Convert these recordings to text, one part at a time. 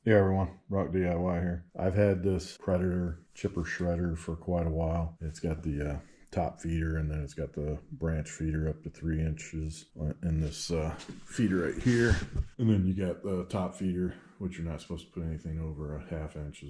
Yeah, everyone, Rock DIY here. I've had this Predator chipper shredder for quite a while. It's got the top feeder, and then it's got the branch feeder up to 3 inches in this feeder right here. And then you got the top feeder, which you're not supposed to put anything over a ½ inch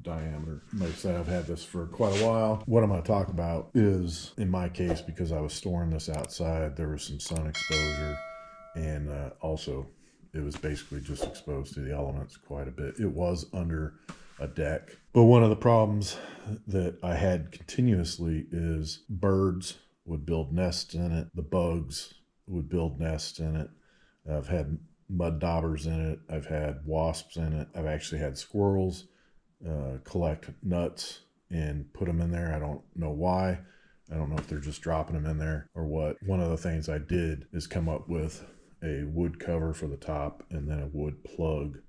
diameter. Like I said, I've had this for quite a while. What I'm going to talk about is, in my case, because I was storing this outside, there was some sun exposure, and also it was basically just exposed to the elements quite a bit. It was under a deck. But one of the problems that I had continuously is birds would build nests in it. The bugs would build nests in it. I've had mud daubers in it. I've had wasps in it. I've actually had squirrels collect nuts and put them in there. I don't know why. I don't know if they're just dropping them in there or what. One of the things I did is come up with a wood cover for the top and then a wood plug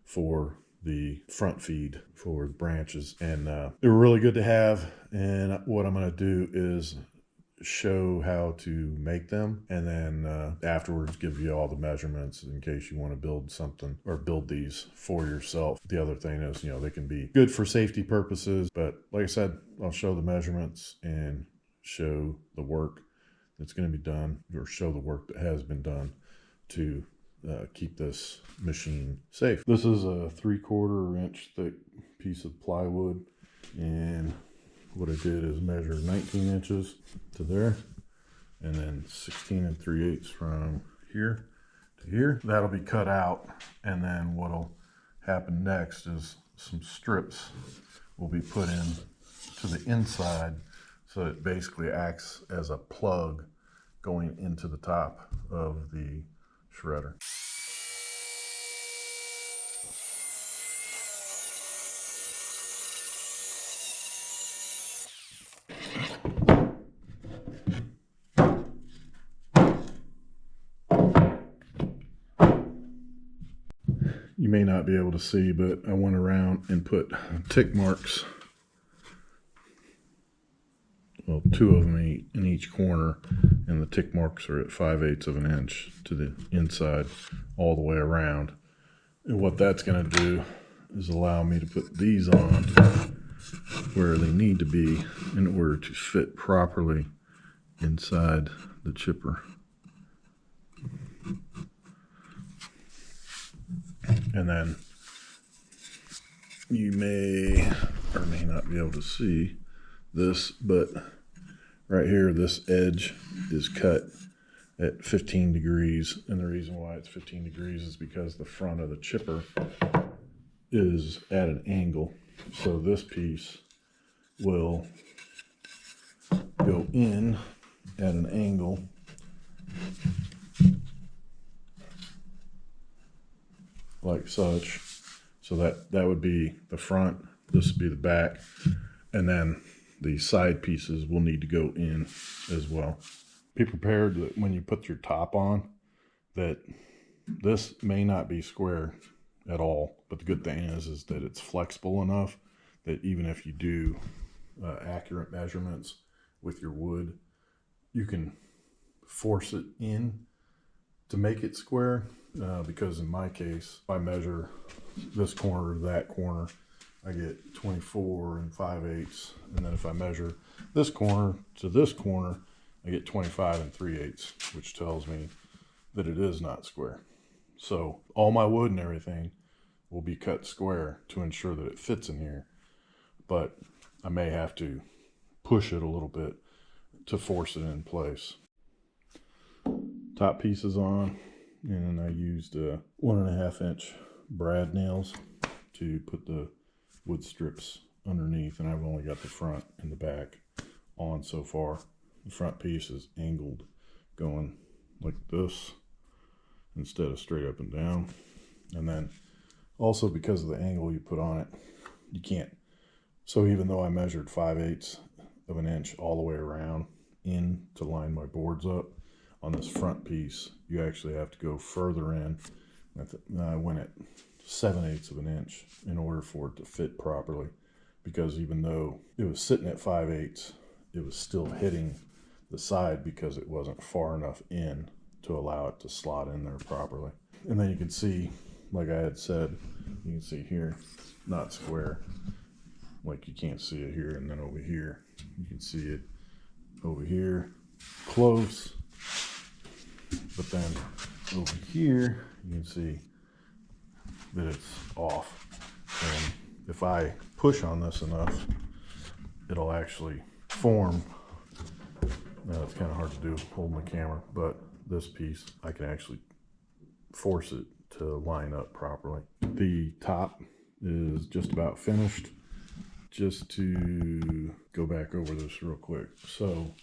for the front feed for the branches. And they were really good to have. And what I'm going to do is show how to make them, and then afterwards give you all the measurements in case you want to build something or build these for yourself. The other thing is, they can be good for safety purposes, but like I said, I'll show the measurements and show the work that's going to be done, or show the work that has been done to keep this machine safe. This is a 3/4 inch thick piece of plywood, and what I did is measure 19 inches to there, and then 16 3/8 from here to here. That'll be cut out, and then what'll happen next is some strips will be put in to the inside, so it basically acts as a plug going into the top of the shredder. You may not be able to see, but I went around and put tick marks, well, 2 of them in each corner, and the tick marks are at 5/8 of an inch to the inside all the way around. And what that's going to do is allow me to put these on where they need to be in order to fit properly inside the chipper. And then you may or may not be able to see this, but right here, this edge is cut at 15 degrees. And the reason why it's 15 degrees is because the front of the chipper is at an angle. So this piece will go in at an angle like such. So that would be the front, this would be the back, and then the side pieces will need to go in as well. Be prepared that when you put your top on, that this may not be square at all, but the good thing is that it's flexible enough that even if you do accurate measurements with your wood, you can force it in to make it square. Because in my case, if I measure this corner to that corner, I get 24 5/8, and then if I measure this corner to this corner, I get 25 3/8, which tells me that it is not square. So all my wood and everything will be cut square to ensure that it fits in here, but I may have to push it a little bit to force it in place. Top piece is on, and then I used 1.5 inch brad nails to put the wood strips underneath, and I've only got the front and the back on so far. The front piece is angled, going like this instead of straight up and down. And then also, because of the angle you put on it, you can't, so even though I measured 5/8 of an inch all the way around in to line my boards up, on this front piece you actually have to go further in. I went at 7/8 of an inch in order for it to fit properly, because even though it was sitting at 5/8, it was still hitting the side because it wasn't far enough in to allow it to slot in there properly. And then you can see like I had said, you can see here, not square. Like you can't see it here, and then over here, you can see it over here, close. But then over here, you can see that it's off. And if I push on this enough, it'll actually form. Now it's kind of hard to do holding the camera, but this piece, I can actually force it to line up properly. The top is just about finished. Just to go back over this real quick. So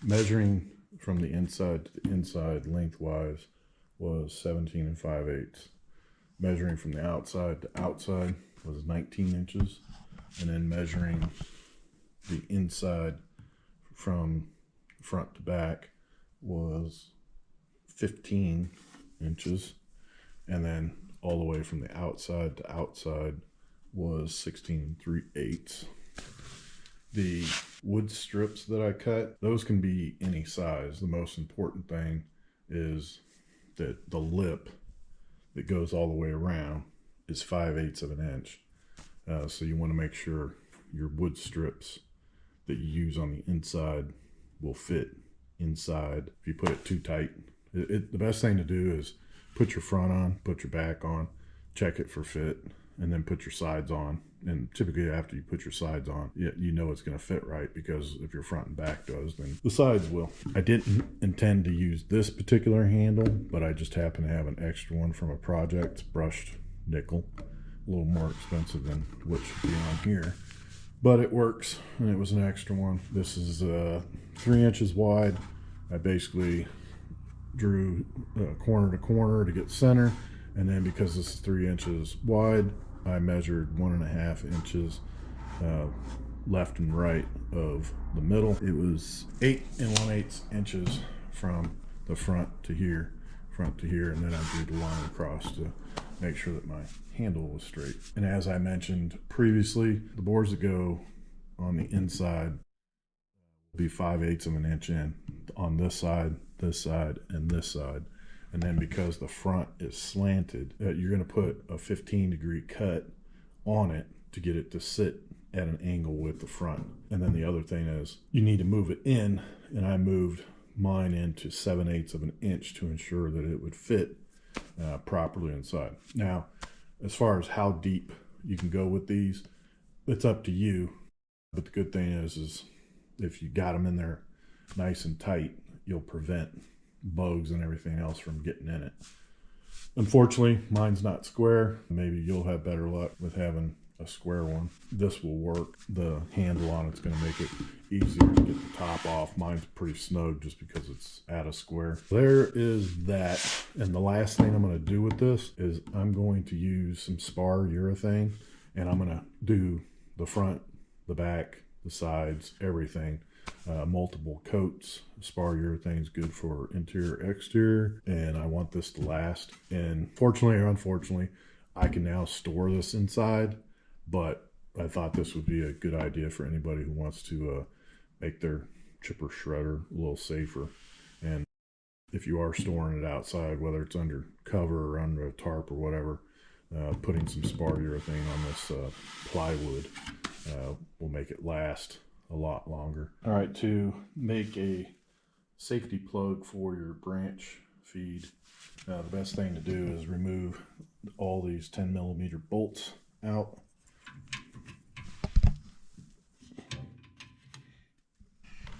measuring from the inside to the inside lengthwise was 17 5/8. Measuring from the outside to outside was 19 inches. And then measuring the inside from front to back was 15 inches. And then all the way from the outside to outside was 16 3/8. The wood strips that I cut, those can be any size. The most important thing is that the lip that goes all the way around is 5/8 of an inch. So you want to make sure your wood strips that you use on the inside will fit inside. If you put it too tight, the best thing to do is put your front on, put your back on, check it for fit, and then put your sides on. And typically after you put your sides on, you know it's going to fit right, because if your front and back does, then the sides will. I didn't intend to use this particular handle, but I just happen to have an extra one from a project. It's brushed nickel, a little more expensive than what should be on here, but it works, and it was an extra one. This is 3 inches wide. I basically drew corner to corner to get center, and then because this is 3 inches wide, I measured 1.5 inches left and right of the middle. It was 8 1/8 inches from the front to here, and then I drew the line across to make sure that my handle was straight. And as I mentioned previously, the bores that go on the inside will be 5/8 of an inch in on this side, and this side. And then because the front is slanted, you're going to put a 15-degree cut on it to get it to sit at an angle with the front. And then the other thing is you need to move it in, and I moved mine into 7/8 of an inch to ensure that it would fit properly inside. Now, as far as how deep you can go with these, it's up to you. But the good thing is if you got them in there nice and tight, you'll prevent bugs and everything else from getting in it. Unfortunately, mine's not square. Maybe you'll have better luck with having a square one. This will work. The handle on it's going to make it easier to get the top off. Mine's pretty snug just because it's at a square. There is that. And the last thing I'm going to do with this is I'm going to use some spar urethane, and I'm going to do the front, the back, the sides, everything. Multiple coats. Spar urethane is good for interior, exterior, and I want this to last. And fortunately or unfortunately, I can now store this inside, but I thought this would be a good idea for anybody who wants to make their chipper shredder a little safer. And if you are storing it outside, whether it's under cover or under a tarp or whatever, putting some spar urethane on this plywood will make it last a lot longer. All right, to make a safety plug for your branch feed, the best thing to do is remove all these 10mm bolts out.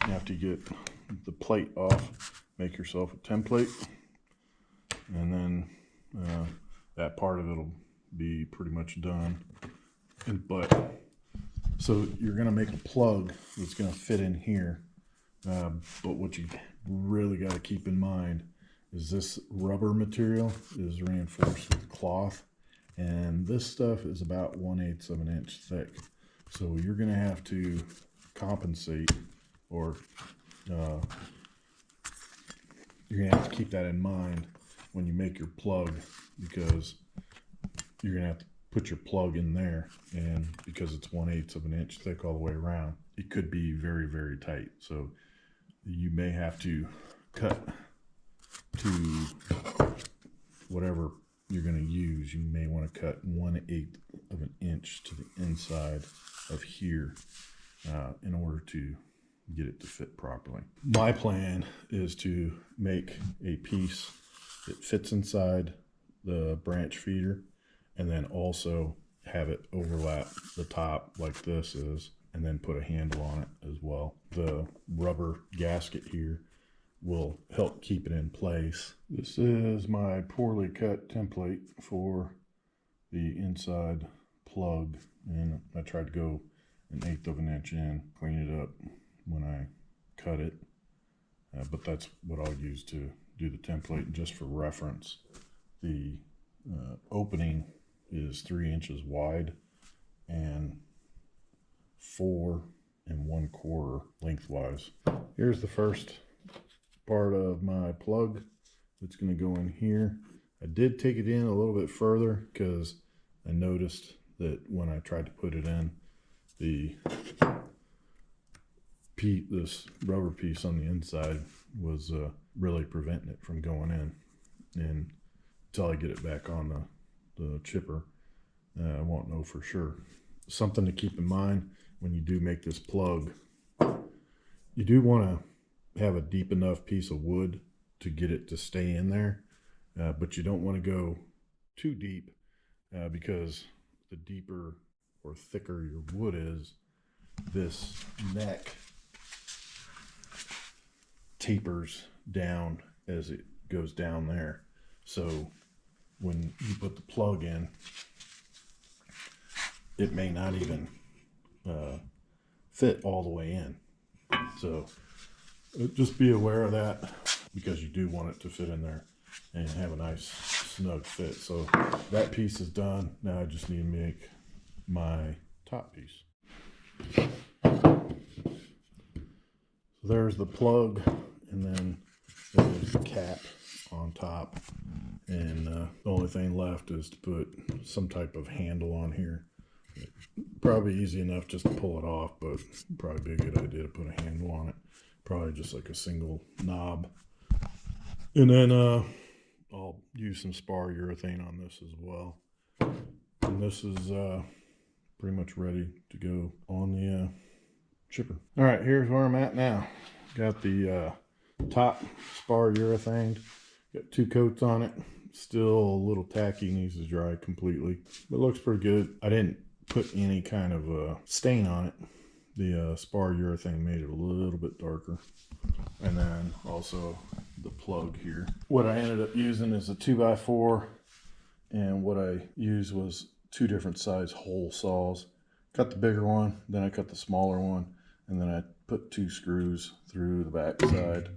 After you get the plate off, make yourself a template, and then that part of it will be pretty much done. So you're going to make a plug that's going to fit in here, but what you really got to keep in mind is this rubber material is reinforced with cloth, and this stuff is about 1/8 of an inch thick. So you're going to have to compensate, or you're going to have to keep that in mind when you make your plug, because you're going to have to put your plug in there, and because it's 1/8 of an inch thick all the way around, it could be very, very tight. So you may have to cut to whatever you're going to use is you may want to cut 1/8 of an inch to the inside of here in order to get it to fit properly. My plan is to make a piece that fits inside the branch feeder and then also have it overlap the top like this is, and then put a handle on it as well. The rubber gasket here will help keep it in place. This is my poorly cut template for the inside plug, and I tried to go 1/8 of an inch in, clean it up when I cut it, but that's what I'll use to do the template. And just for reference, the opening is 3 inches wide and 4 1/4 lengthwise. Here's the first part of my plug that's going to go in here. I did take it in a little bit further because I noticed that when I tried to put it in, this rubber piece on the inside was really preventing it from going in, and until I get it back on the chipper, I won't know for sure. Something to keep in mind when you do make this plug, you do want to have a deep enough piece of wood to get it to stay in there, but you don't want to go too deep because the deeper or thicker your wood is, this neck tapers down as it goes down there. So when you put the plug in, it may not even fit all the way in. So just be aware of that, because you do want it to fit in there and have a nice snug fit. So that piece is done. Now I just need to make my top piece. So there's the plug, and then there's the cap on top, and the only thing left is to put some type of handle on here. Probably easy enough just to pull it off, but probably be a good idea to put a handle on it. Probably just like a single knob. And then I'll use some spar urethane on this as well. And this is pretty much ready to go on the chipper. All right, here's where I'm at now. Got the top spar urethane. Got 2 coats on it. Still a little tacky, needs to dry completely, but it looks pretty good. I didn't put any kind of stain on it. The spar urethane made it a little bit darker. And then also the plug here. What I ended up using is a 2x4, and what I used was 2 different size hole saws. Cut the bigger one, then I cut the smaller one, and then I put 2 screws through the back side.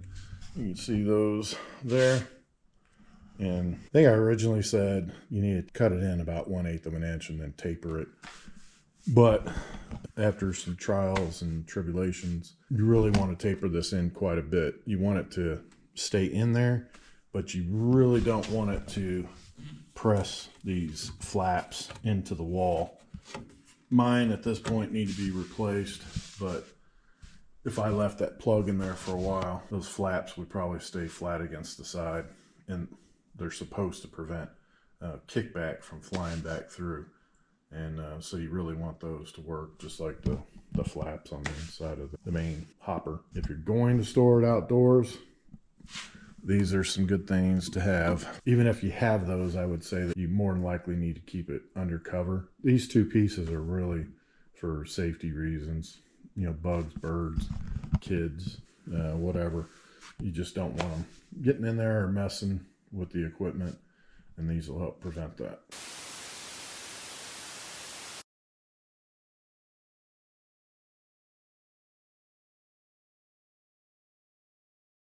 You can see those there. And I think I originally said you need to cut it in about 1/8 of an inch and then taper it. But after some trials and tribulations, you really want to taper this in quite a bit. You want it to stay in there, but you really don't want it to press these flaps into the wall. Mine at this point need to be replaced, but if I left that plug in there for a while, those flaps would probably stay flat against the side, and they're supposed to prevent kickback from flying back through. And so you really want those to work just like the flaps on the inside of the main hopper. If you're going to store it outdoors, these are some good things to have. Even if you have those, I would say that you more than likely need to keep it under cover. These 2 pieces are really for safety reasons. You know, bugs, birds, kids, whatever. You just don't want them getting in there or messing with the equipment, and these will help prevent that.